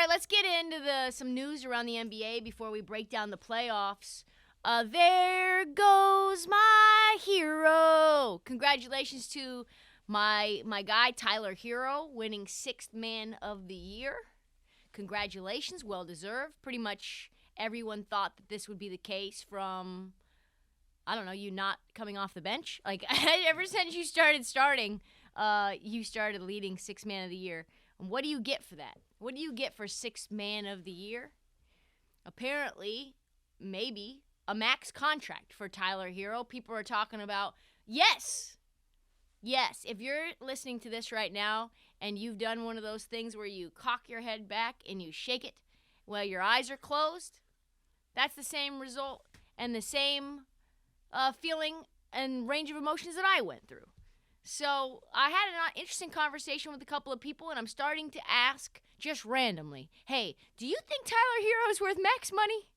let's get into some news around the NBA before we break down the playoffs. There goes my hero. Congratulations to my guy, Tyler Herro, winning 6th Man of the Year. Congratulations, well deserved. Pretty much everyone thought that this would be the case from, I don't know, you not coming off the bench. Like, ever since you started starting, you started leading 6th Man of the Year. And what do you get for that? What do you get for 6th Man of the Year? Apparently, maybe a max contract for Tyler Herro. People are talking about, yes, if you're listening to this right now and you've done one of those things where you cock your head back and you shake it while your eyes are closed, that's the same result and the same feeling and range of emotions that I went through. So I had an interesting conversation with a couple of people, and I'm starting to ask just randomly, hey, do you think Tyler Herro is worth max money?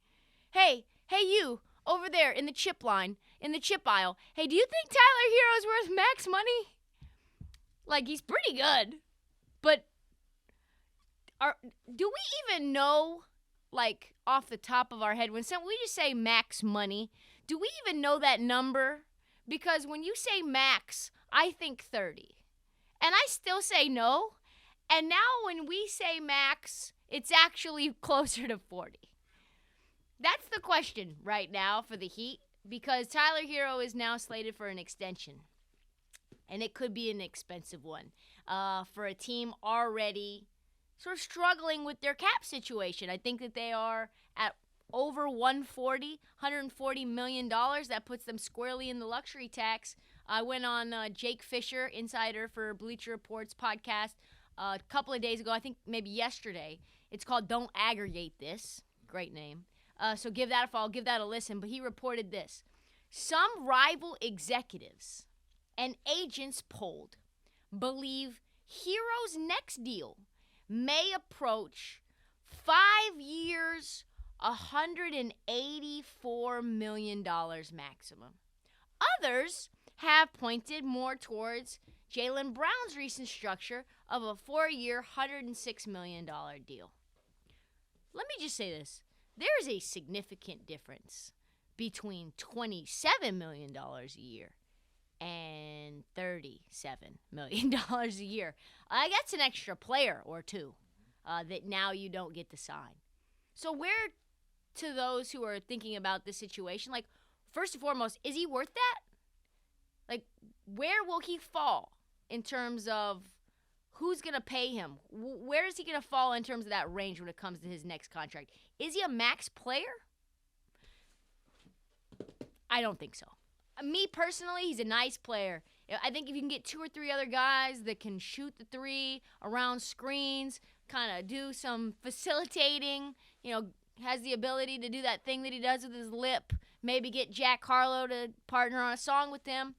Hey, you over there in the chip line, in the chip aisle, hey, do you think Tyler Herro is worth max money? Like, he's pretty good, but do we even know, like, off the top of our head, when we just say max money, do we even know that number? Because when you say max, I think 30. And I still say no. And now when we say max, it's actually closer to 40. That's the question right now for the Heat, because Tyler Herro is now slated for an extension. And it could be an expensive one for a team already sort of struggling with their cap situation. I think that they are at over $140 million. That puts them squarely in the luxury tax. I went on Jake Fisher, insider for Bleacher Report's podcast, a couple of days ago, I think maybe yesterday. It's called Don't Aggregate This. Great name. So give that a follow, give that a listen. But he reported this. Some rival executives and agents polled believe Herro's next deal may approach 5 years, $184 million maximum. Others have pointed more towards Jaylen Brown's recent structure of a 4-year, $106 million deal. Let me just say this. There is a significant difference between $27 million a year and $37 million a year. That's an extra player or two that now you don't get to sign. So where, to those who are thinking about this situation, like, first and foremost, is he worth that? Like, where will he fall in terms of who's going to pay him? Where is he going to fall in terms of that range when it comes to his next contract? Is he a max player? I don't think so. Me personally, he's a nice player. I think if you can get 2 or 3 other guys that can shoot the three around screens, kind of do some facilitating, has the ability to do that thing that he does with his lip, maybe get Jack Harlow to partner on a song with him,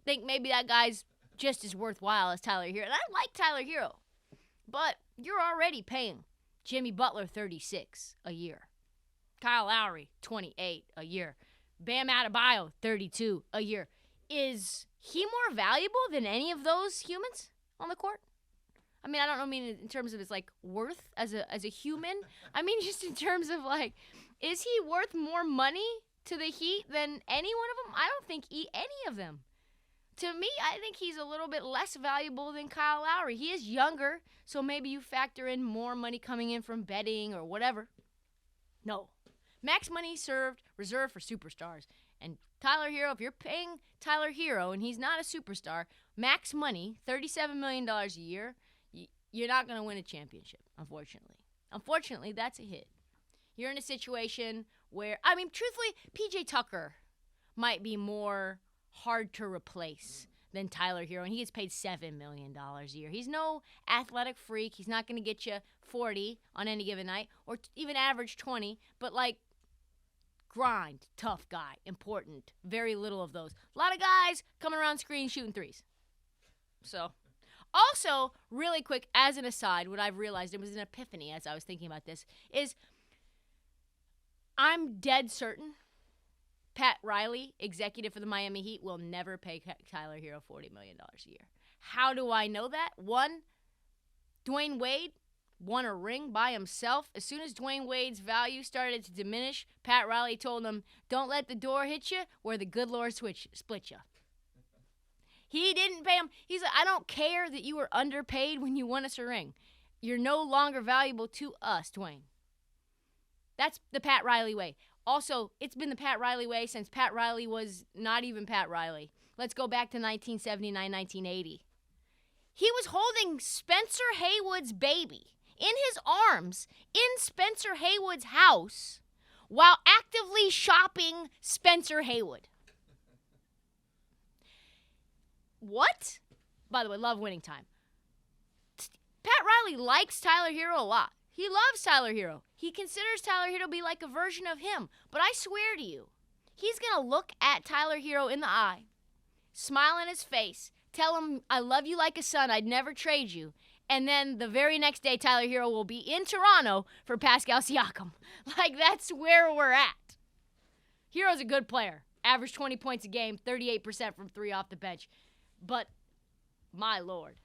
think maybe that guy's just as worthwhile as Tyler Herro. And I like Tyler Herro, but you're already paying Jimmy Butler $36 a year, Kyle Lowry $28 a year, Bam Adebayo $32 a year. Is he more valuable than any of those humans on the court? I mean, I don't mean in terms of his worth as a human. I mean just in terms of is he worth more money to the Heat than any one of them? I don't think any of them. To me, I think he's a little bit less valuable than Kyle Lowry. He is younger, so maybe you factor in more money coming in from betting or whatever. No. Max money reserved for superstars. And Tyler Herro, if you're paying Tyler Herro and he's not a superstar, max money, $37 million a year, you're not going to win a championship, unfortunately. Unfortunately, that's a hit. You're in a situation where, truthfully, PJ Tucker might be more hard to replace than Tyler Herro, and he gets paid $7 million a year. He's no athletic freak. He's not going to get you 40 on any given night or even average 20, but grind, tough guy, important, very little of those. A lot of guys coming around screen shooting threes. So, also, really quick, as an aside, what I've realized, it was an epiphany as I was thinking about this, is I'm dead certain Pat Riley, executive for the Miami Heat, will never pay Tyler Herro $40 million a year. How do I know that? One, Dwayne Wade won a ring by himself. As soon as Dwayne Wade's value started to diminish, Pat Riley told him, "Don't let the door hit you where the good Lord split you." He didn't pay him. He's like, "I don't care that you were underpaid when you won us a ring. You're no longer valuable to us, Dwayne." That's the Pat Riley way. Also, it's been the Pat Riley way since Pat Riley was not even Pat Riley. Let's go back to 1979, 1980. He was holding Spencer Haywood's baby in his arms in Spencer Haywood's house while actively shopping Spencer Haywood. What? By the way, love Winning Time. Pat Riley likes Tyler Herro a lot. He loves Tyler Herro. He considers Tyler Herro to be like a version of him. But I swear to you, he's going to look at Tyler Herro in the eye, smile in his face, tell him, "I love you like a son. I'd never trade you." And then the very next day, Tyler Herro will be in Toronto for Pascal Siakam. Like, that's where we're at. Herro's a good player. Averaged 20 points a game, 38% from three off the bench. But, my Lord.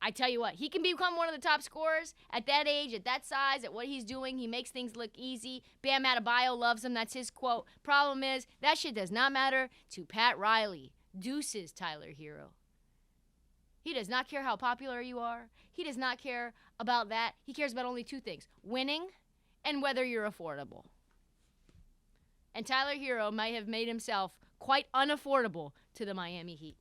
I tell you what, he can become one of the top scorers at that age, at that size, at what he's doing. He makes things look easy. Bam Adebayo loves him. That's his quote. Problem is, that shit does not matter to Pat Riley. Deuces, Tyler Herro. He does not care how popular you are. He does not care about that. He cares about only two things: winning and whether you're affordable. And Tyler Herro might have made himself quite unaffordable to the Miami Heat.